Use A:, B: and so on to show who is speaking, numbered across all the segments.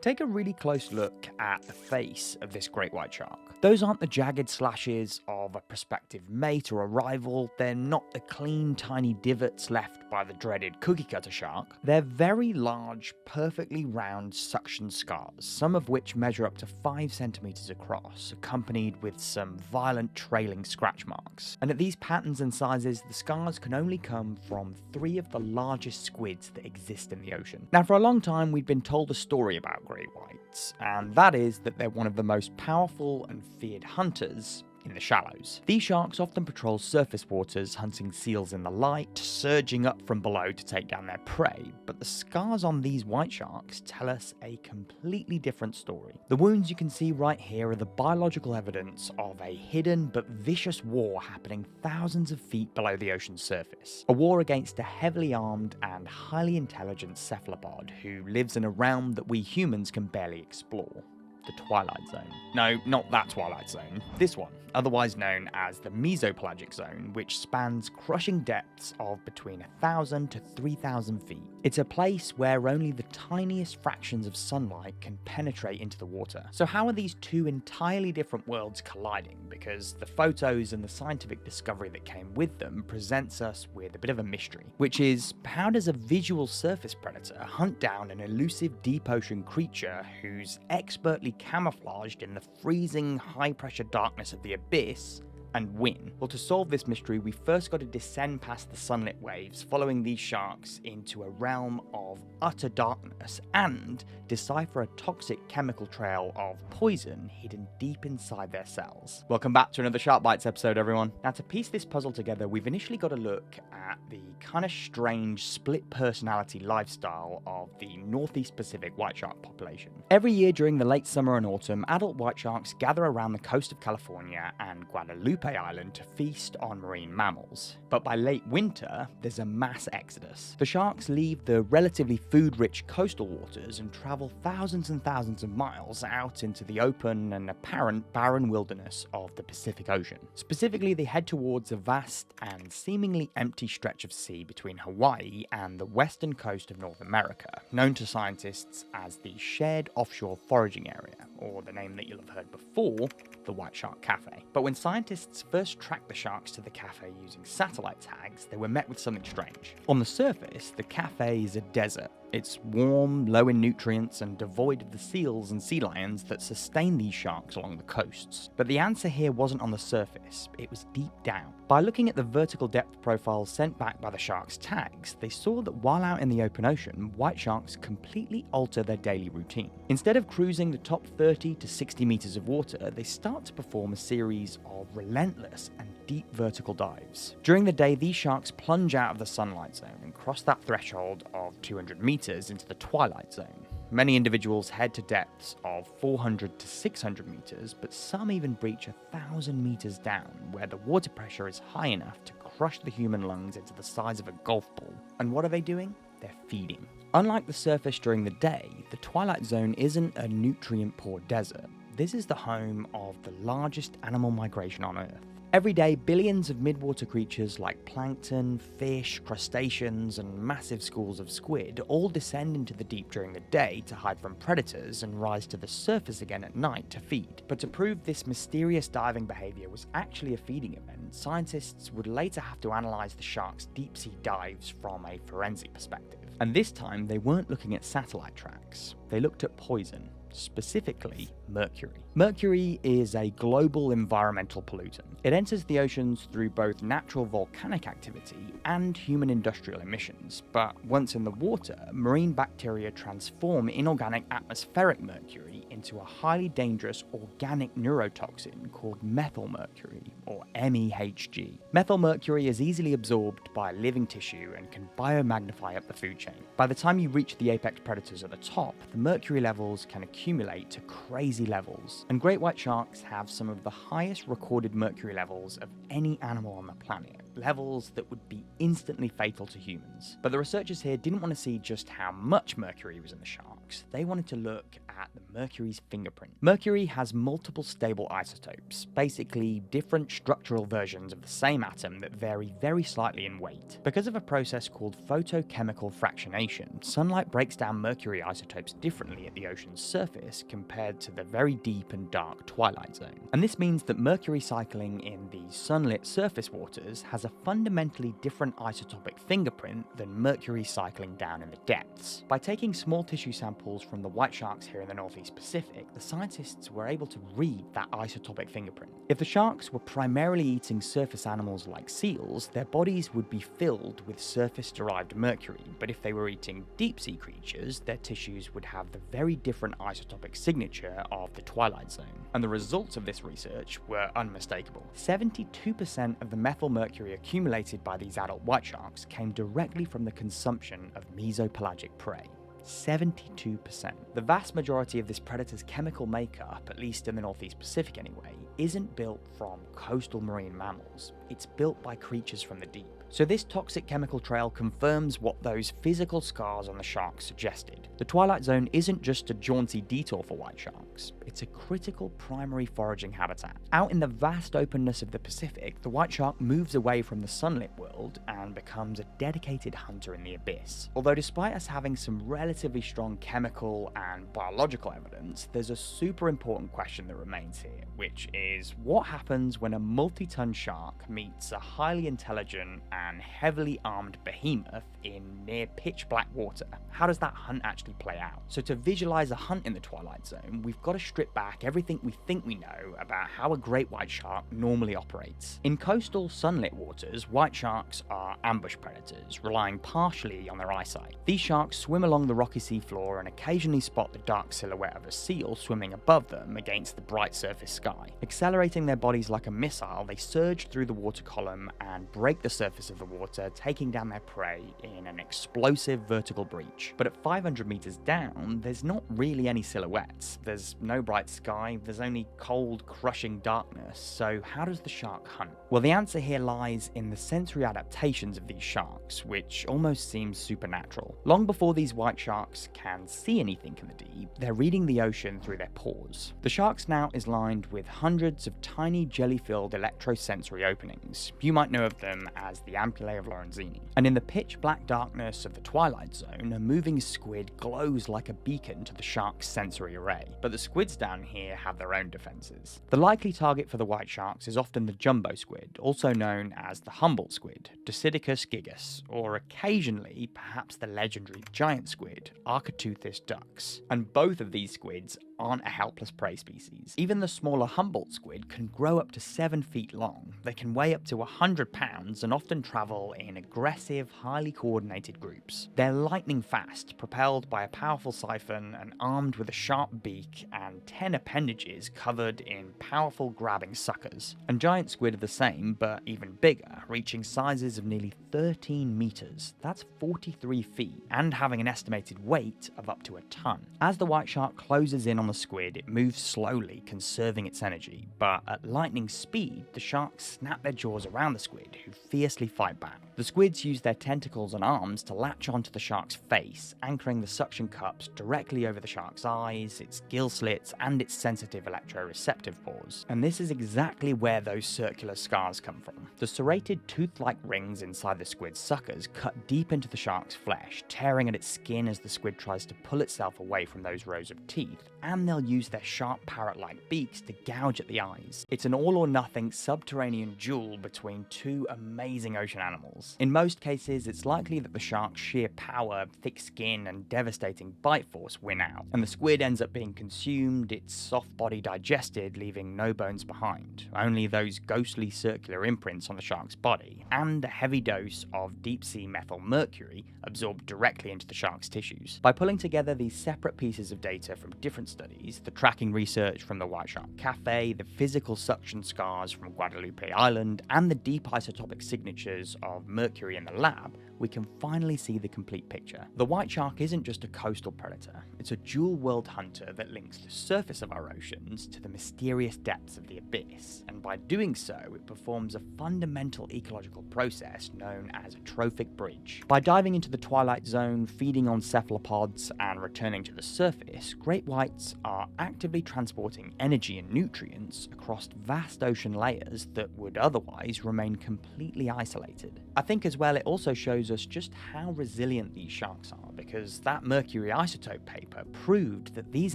A: Take a really close look at the face of this great white shark. Those aren't the jagged slashes of a prospective mate or a rival, they're not the clean tiny divots left by the dreaded cookie cutter shark. They're very large, perfectly round suction scars, some of which measure up to 5 centimeters across, accompanied with some violent trailing scratch marks. And at these patterns and sizes, the scars can only come from 3 of the largest squids that exist in the ocean. Now, for a long time, we'd been told a story about great whites, and that is that they're one of the most powerful and feared hunters in the shallows. These sharks often patrol surface waters, hunting seals in the light, surging up from below to take down their prey, but the scars on these white sharks tell us a completely different story. The wounds you can see right here are the biological evidence of a hidden but vicious war happening thousands of feet below the ocean's surface. A war against a heavily armed and highly intelligent cephalopod who lives in a realm that we humans can barely explore. The Twilight Zone. No, not that Twilight Zone. This one, otherwise known as the Mesopelagic Zone, which spans crushing depths of between 1,000 to 3,000 feet. It's a place where only the tiniest fractions of sunlight can penetrate into the water. So how are these two entirely different worlds colliding? Because the photos and the scientific discovery that came with them presents us with a bit of a mystery, which is, how does a visual surface predator hunt down an elusive deep ocean creature who's expertly camouflaged in the freezing high-pressure darkness of the abyss and win? Well, to solve this mystery, we first got to descend past the sunlit waves, following these sharks into a realm of utter darkness and decipher a toxic chemical trail of poison hidden deep inside their cells. Welcome back to another Shark Bites episode, everyone. Now, to piece this puzzle together, we've initially got to look at the kind of strange split personality lifestyle of the Northeast Pacific white shark population. Every year during the late summer and autumn, adult white sharks gather around the coast of California and Guadalupe Island to feast on marine mammals. But by late winter, there's a mass exodus. The sharks leave the relatively food-rich coastal waters and travel thousands and thousands of miles out into the open and apparent barren wilderness of the Pacific Ocean. Specifically, they head towards a vast and seemingly empty stretch of sea between Hawaii and the western coast of North America, known to scientists as the Shared Offshore Foraging Area, or the name that you'll have heard before, the White Shark Cafe. But when scientists first tracked the sharks to the cafe using satellite tags, they were met with something strange. On the surface, the cafe is a desert. It's warm, low in nutrients, and devoid of the seals and sea lions that sustain these sharks along the coasts. But the answer here wasn't on the surface, it was deep down. By looking at the vertical depth profiles sent back by the sharks' tags, they saw that while out in the open ocean, white sharks completely alter their daily routine. Instead of cruising the top 30 to 60 meters of water, they start to perform a series of relentless and deep vertical dives. During the day, these sharks plunge out of the sunlight zone and cross that threshold of 200 meters into the twilight zone. Many individuals head to depths of 400 to 600 meters, but some even breach 1,000 meters down, where the water pressure is high enough to crush the human lungs into the size of a golf ball. And what are they doing? They're feeding. Unlike the surface during the day, the twilight zone isn't a nutrient-poor desert. This is the home of the largest animal migration on Earth. Every day, billions of midwater creatures like plankton, fish, crustaceans, and massive schools of squid all descend into the deep during the day to hide from predators and rise to the surface again at night to feed. But to prove this mysterious diving behavior was actually a feeding event, scientists would later have to analyze the sharks' deep-sea dives from a forensic perspective. And this time, they weren't looking at satellite tracks. They looked at poison. Specifically, mercury. Mercury is a global environmental pollutant. It enters the oceans through both natural volcanic activity and human industrial emissions, but once in the water, marine bacteria transform inorganic atmospheric mercury into a highly dangerous organic neurotoxin called methylmercury, or MEHG. Methylmercury is easily absorbed by living tissue and can biomagnify up the food chain. By the time you reach the apex predators at the top, the mercury levels can accumulate to crazy levels, and great white sharks have some of the highest recorded mercury levels of any animal on the planet, levels that would be instantly fatal to humans. But the researchers here didn't want to see just how much mercury was in the sharks, they wanted to look at the mercury's fingerprint. Mercury has multiple stable isotopes, basically different structural versions of the same atom that vary very slightly in weight. Because of a process called photochemical fractionation, sunlight breaks down mercury isotopes differently at the ocean's surface compared to the very deep and dark twilight zone. And this means that mercury cycling in the sunlit surface waters has a fundamentally different isotopic fingerprint than mercury cycling down in the depths. By taking small tissue samples from the white sharks here in the Northeast Pacific, the scientists were able to read that isotopic fingerprint. If the sharks were primarily eating surface animals like seals, their bodies would be filled with surface-derived mercury, but if they were eating deep-sea creatures, their tissues would have the very different isotopic signature of the twilight zone. And the results of this research were unmistakable. 72% of the methylmercury accumulated by these adult white sharks came directly from the consumption of mesopelagic prey. 72%. The vast majority of this predator's chemical makeup, at least in the Northeast Pacific anyway, isn't built from coastal marine mammals. It's built by creatures from the deep. So this toxic chemical trail confirms what those physical scars on the sharks suggested. The twilight zone isn't just a jaunty detour for white sharks, it's a critical primary foraging habitat. Out in the vast openness of the Pacific, the white shark moves away from the sunlit world and becomes a dedicated hunter in the abyss. Although despite us having some relatively strong chemical and biological evidence, there's a super important question that remains here, which is what happens when a multi-ton shark meets a highly intelligent and heavily armed behemoth in near pitch black water? How does that hunt actually play out? So to visualize a hunt in the twilight zone, we've got to strip back everything we think we know about how a great white shark normally operates. In coastal sunlit waters, white sharks are ambush predators, relying partially on their eyesight. These sharks swim along the rocky seafloor and occasionally spot the dark silhouette of a seal swimming above them against the bright surface sky. Accelerating their bodies like a missile, they surge through the water column and break the surface of the water, taking down their prey in an explosive vertical breach. But at 500 meters down, there's not really any silhouettes. There's no bright sky, there's only cold, crushing darkness. So how does the shark hunt? Well, the answer here lies in the sensory adaptations of these sharks, which almost seems supernatural. Long before these white sharks can see anything in the deep, they're reading the ocean through their pores. The shark snout is lined with hundreds of tiny jelly-filled electrosensory openings. You might know of them as the ampullae of Lorenzini. And in the pitch black darkness of the twilight zone, a moving squid glows like a beacon to the shark's sensory array. But the squids down here have their own defenses. The likely target for the white sharks is often the jumbo squid, also known as the Humboldt squid, Dosidicus gigas, or occasionally perhaps the legendary giant squid, Architeuthis dux. And both of these squids aren't a helpless prey species. Even the smaller Humboldt squid can grow up to 7 feet long. They can weigh up to 100 pounds and often travel in aggressive, highly coordinated groups. They're lightning fast, propelled by a powerful siphon and armed with a sharp beak and 10 appendages covered in powerful grabbing suckers. And giant squid are the same, but even bigger, reaching sizes of nearly 13 meters. That's 43 feet, and having an estimated weight of up to a ton. As the white shark closes in on the squid, it moves slowly, conserving its energy, but at lightning speed, the sharks snap their jaws around the squid, who fiercely fight back. The squids use their tentacles and arms to latch onto the shark's face, anchoring the suction cups directly over the shark's eyes, its gill slits, and its sensitive electroreceptive pores. And this is exactly where those circular scars come from. The serrated tooth-like rings inside the squid's suckers cut deep into the shark's flesh, tearing at its skin as the squid tries to pull itself away from those rows of teeth, and they'll use their sharp parrot-like beaks to gouge at the eyes. It's an all-or-nothing subterranean duel between two amazing ocean animals. In most cases, it's likely that the shark's sheer power, thick skin, and devastating bite force win out, and the squid ends up being consumed, its soft body digested, leaving no bones behind, only those ghostly circular imprints on the shark's body, and a heavy dose of deep-sea methyl mercury absorbed directly into the shark's tissues. By pulling together these separate pieces of data from different studies, the tracking research from the White Shark Cafe, the physical suction scars from Guadalupe Island, and the deep isotopic signatures temperatures of Mercury in the lab, we can finally see the complete picture. The white shark isn't just a coastal predator, it's a dual-world hunter that links the surface of our oceans to the mysterious depths of the abyss, and by doing so, it performs a fundamental ecological process known as a trophic bridge. By diving into the twilight zone, feeding on cephalopods, and returning to the surface, great whites are actively transporting energy and nutrients across vast ocean layers that would otherwise remain completely isolated. I think as well it also shows us just how resilient these sharks are, because that Mercury isotope paper proved that these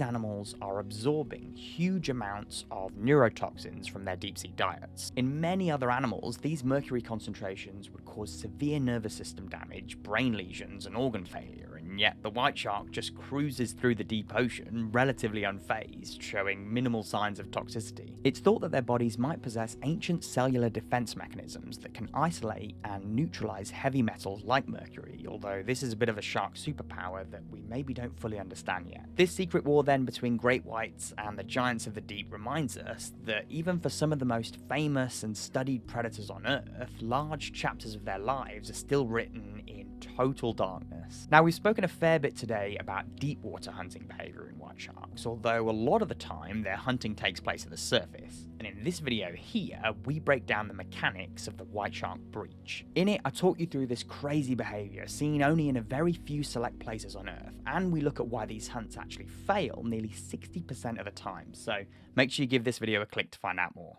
A: animals are absorbing huge amounts of neurotoxins from their deep sea diets. In many other animals, these mercury concentrations would cause severe nervous system damage, brain lesions, and organ failure, and yet the white shark just cruises through the deep ocean relatively unfazed, showing minimal signs of toxicity. It's thought that their bodies might possess ancient cellular defense mechanisms that can isolate and neutralize heavy metals like mercury, although this is a bit of a shark superpower that we maybe don't fully understand yet. This secret war then between great whites and the giants of the deep reminds us that even for some of the most famous and studied predators on Earth, large chapters of their lives are still written in total darkness. Now, we've spoken a fair bit today about deep water hunting behavior in white sharks, although a lot of the time their hunting takes place at the surface. And in this video here, we break down the mechanics of the white shark breach. In it, I talk you through this crazy behavior seen only in a very few select places on Earth, and we look at why these hunts actually fail nearly 60% of the time. So make sure you give this video a click to find out more.